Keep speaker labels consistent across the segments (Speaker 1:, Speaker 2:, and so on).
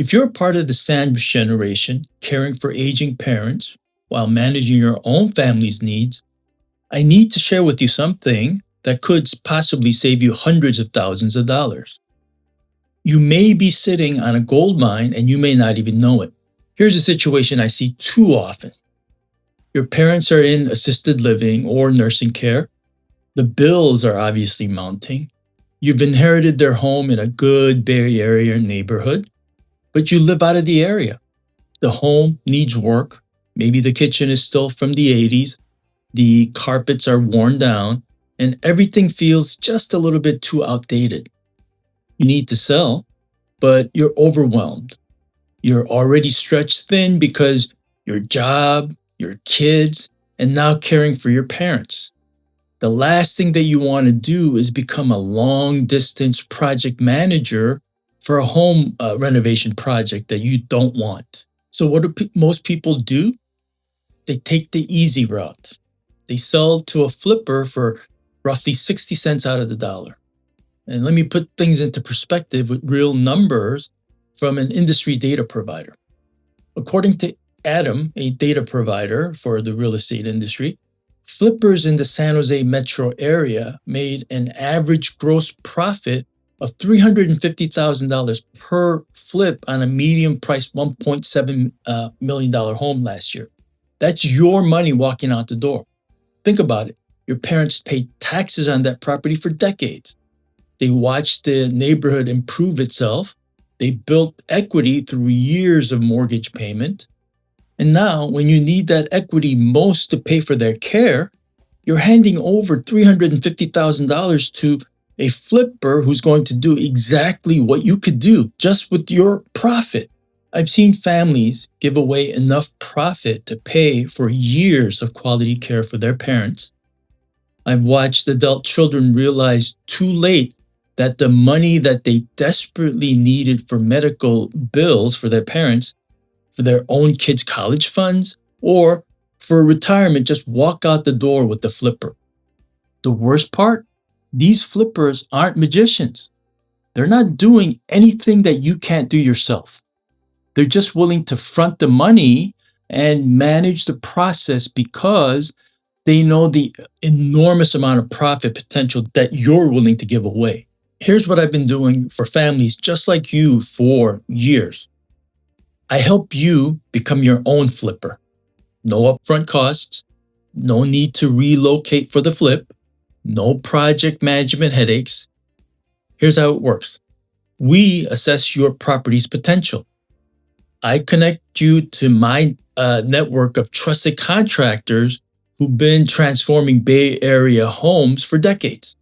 Speaker 1: If you're a part of the sandwich generation, caring for aging parents while managing your own family's needs, I need to share with you something that could possibly save you hundreds of thousands of dollars. You may be sitting on a gold mine and you may not even know it. Here's a situation I see too often. Your parents are in assisted living or nursing care. The bills are obviously mounting. You've inherited their home in a good Bay Area neighborhood, but you live out of the area. The home needs work. Maybe the kitchen is still from the 80s. The carpets are worn down and everything feels just a little bit too outdated. You need to sell, but you're overwhelmed. You're already stretched thin because your job, your kids, and now caring for your parents. The last thing that you want to do is become a long-distance project manager for a home renovation project that you don't want. So what do most people do? They take the easy route. They sell to a flipper for roughly 60 cents out of the dollar. And let me put things into perspective with real numbers from an industry data provider. According to Adam, a data provider for the real estate industry, flippers in the San Jose metro area made an average gross profit of $350,000 per flip on a medium priced $1.7 million home last year. That's your money walking out the door. Think about it. Your parents paid taxes on that property for decades. They watched the neighborhood improve itself. They built equity through years of mortgage payment. And now, when you need that equity most to pay for their care, you're handing over $350,000 to a flipper who's going to do exactly what you could do just with your profit. I've seen families give away enough profit to pay for years of quality care for their parents. I've watched adult children realize too late that the money that they desperately needed for medical bills for their parents, for their own kids' college funds, or for retirement just walk out the door with the flipper. The worst part? These flippers aren't magicians. They're not doing anything that you can't do yourself. They're just willing to front the money and manage the process because they know the enormous amount of profit potential that you're willing to give away. Here's what I've been doing for families just like you for years. I help you become your own flipper. No upfront costs, no need to relocate for the flip, no project management headaches. Here's how it works. We assess your property's potential. I connect you to my network of trusted contractors who've been transforming Bay Area homes for decades.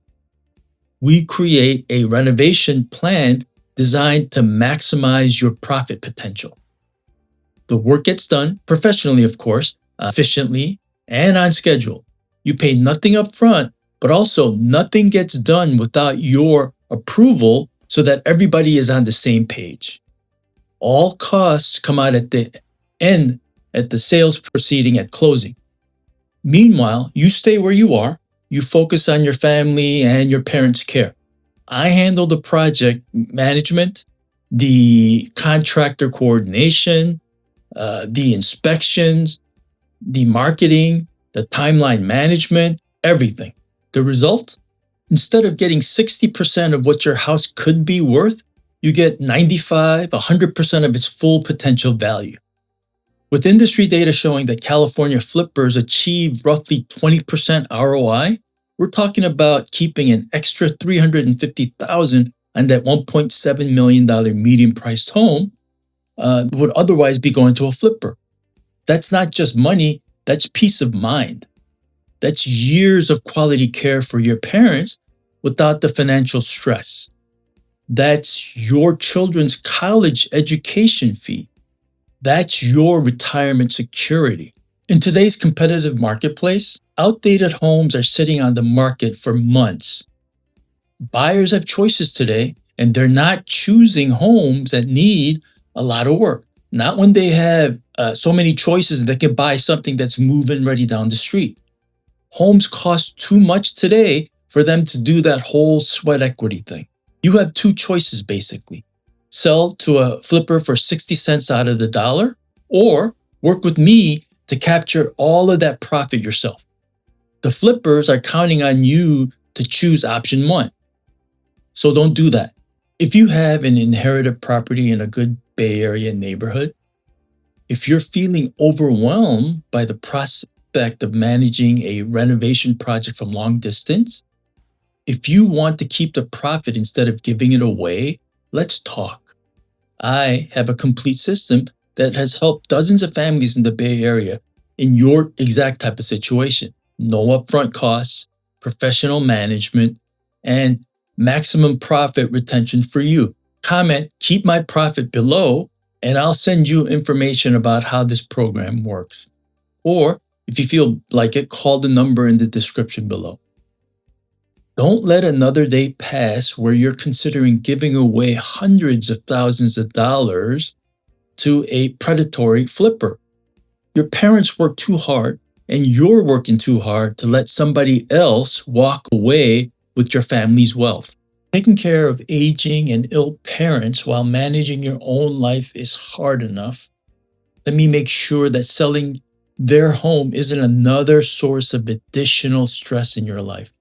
Speaker 1: We create a renovation plan designed to maximize your profit potential. The work gets done professionally, of course, efficiently, and on schedule. You pay nothing up front, but also nothing gets done without your approval so that everybody is on the same page. All costs come out at the end at the sales proceeding at closing. Meanwhile, you stay where you are. You focus on your family and your parents' care. I handle the project management, the contractor coordination, the inspections, the marketing, the timeline management, everything. The result? Instead of getting 60% of what your house could be worth, you get 95, 100% of its full potential value. With industry data showing that California flippers achieve roughly 20% ROI, we're talking about keeping an extra $350,000 on that $1.7 million medium-priced home would otherwise be going to a flipper. That's not just money, that's peace of mind. That's years of quality care for your parents without the financial stress. That's your children's college education fee. That's your retirement security. In today's competitive marketplace, outdated homes are sitting on the market for months. Buyers have choices today, and they're not choosing homes that need a lot of work. Not when they have so many choices and they can buy something that's move-in ready down the street. Homes cost too much today for them to do that whole sweat equity thing. You have two choices, basically. sell to a flipper for 60 cents out of the dollar, or work with me to capture all of that profit yourself. The flippers are counting on you to choose option one. So don't do that. If you have an inherited property in a good Bay Area neighborhood, if you're feeling overwhelmed by the prospect of managing a renovation project from long distance, if you want to keep the profit instead of giving it away, let's talk. I have a complete system that has helped dozens of families in the Bay Area in your exact type of situation. No upfront costs, professional management, and maximum profit retention for you. Comment, keep my profit below, and I'll send you information about how this program works. Or if you feel like it, call the number in the description below. Don't let another day pass where you're considering giving away hundreds of thousands of dollars to a predatory flipper. Your parents worked too hard, and you're working too hard to let somebody else walk away with your family's wealth. Taking care of aging and ill parents while managing your own life is hard enough. Let me make sure that selling their home isn't another source of additional stress in your life.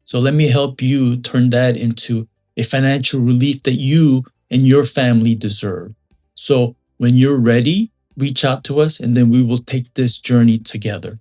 Speaker 1: So let me help you turn that into a financial relief that you and your family deserve. So when you're ready, reach out to us and then we will take this journey together.